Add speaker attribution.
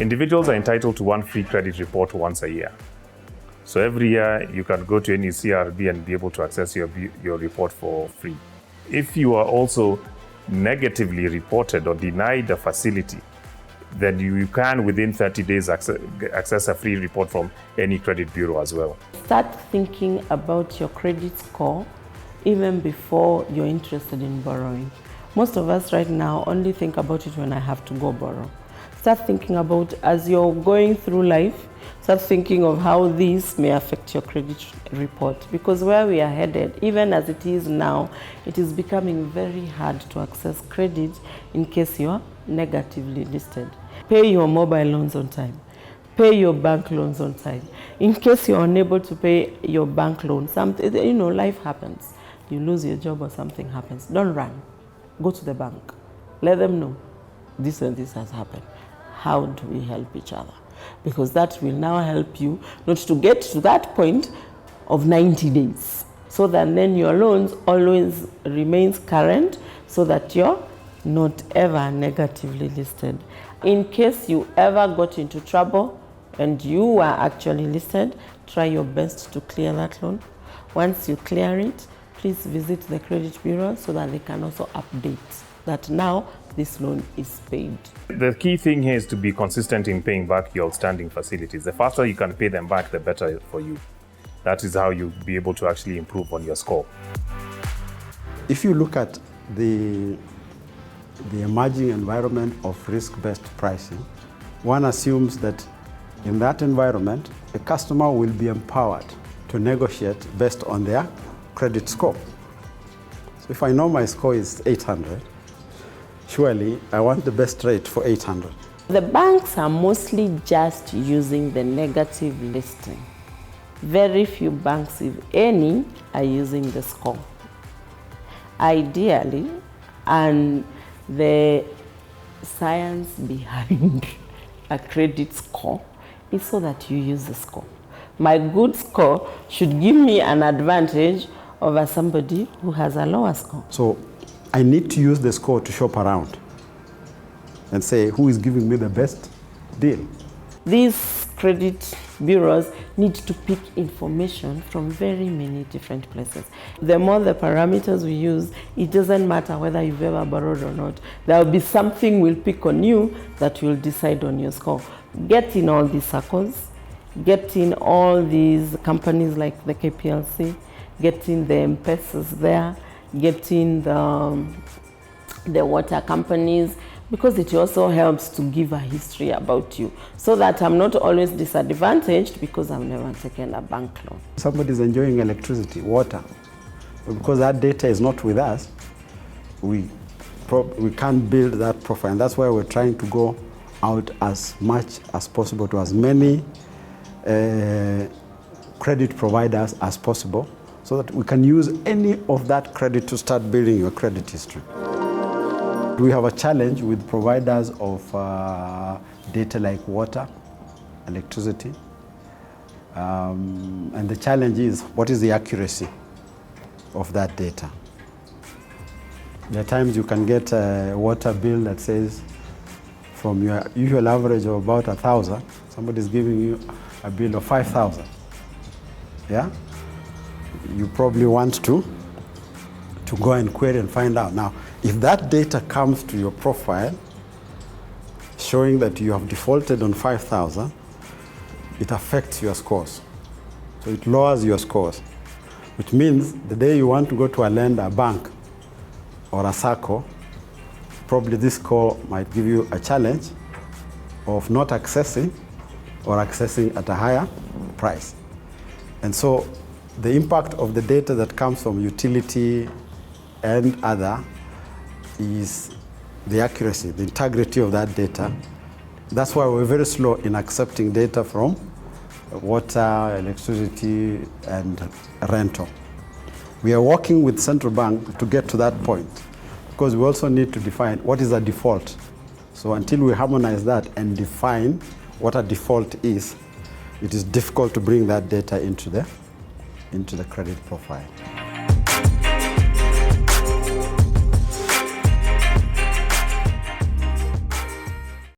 Speaker 1: Individuals are entitled to one free credit report once a year. So every year you can go to any CRB and be able to access your report for free. If you are also negatively reported or denied a facility, then you can within 30 days access a free report from any credit bureau as well.
Speaker 2: Start thinking about your credit score even before you're interested in borrowing. Most of us right now only think about it when I have to go borrow. Start thinking about, as you're going through life, start thinking of how this may affect your credit report. Because where we are headed, even as it is now, it is becoming very hard to access credit in case you're negatively listed. Pay your mobile loans on time. Pay your bank loans on time. In case you're unable to pay your bank loan, life happens. You lose your job or something happens. Don't run. Go to the bank. Let them know this and this has happened. How do we help each other? Because that will now help you not to get to that point of 90 days. So that then your loans always remains current so that you're not ever negatively listed. In case you ever got into trouble and you were actually listed, try your best to clear that loan. Once you clear it, please visit the credit bureau so that they can also update that now this loan is paid.
Speaker 1: The key thing here is to be consistent in paying back your outstanding facilities. The faster you can pay them back, the better for you. That is how you'll be able to actually improve on your score.
Speaker 3: If you look at the emerging environment of risk-based pricing, one assumes that in that environment, a customer will be empowered to negotiate based on their credit score. So if I know my score is 800, surely I want the best rate for 800.
Speaker 2: The banks are mostly just using the negative listing. Very few banks, if any, are using the score. Ideally, and the science behind a credit score is so that you use the score. My good score should give me an advantage over somebody who has a lower score.
Speaker 3: So I need to use the score to shop around and say who is giving me the best deal.
Speaker 2: These credit bureaus need to pick information from very many different places. The more the parameters we use, it doesn't matter whether you've ever borrowed or not. There will be something we'll pick on you that will decide on your score. Get in all these circles, get in all these companies like the KPLC, get in the M-Pesas there, get in the water companies, because it also helps to give a history about you so that I'm not always disadvantaged because I've never taken a bank loan.
Speaker 3: Somebody's enjoying electricity, water. Because that data is not with us, we can't build that profile. And that's why we're trying to go out as much as possible to as many credit providers as possible so that we can use any of that credit to start building your credit history. We have a challenge with providers of data like water, electricity, and the challenge is what is the accuracy of that data. There are times you can get a water bill that says from your usual average of about 1,000, somebody's giving you a bill of 5,000. Yeah? You probably want to go and query and find out. Now, if that data comes to your profile showing that you have defaulted on 5,000, it affects your scores. So it lowers your scores, which means the day you want to go to a lender, a bank, or a SACCO, probably this score might give you a challenge of not accessing or accessing at a higher price. And so the impact of the data that comes from utility and other is the accuracy, the integrity of that data. That's why we're very slow in accepting data from water, electricity, and rental. We are working with central bank to get to that point because we also need to define what is a default. So until we harmonize that and define what a default is, it is difficult to bring that data into the credit profile.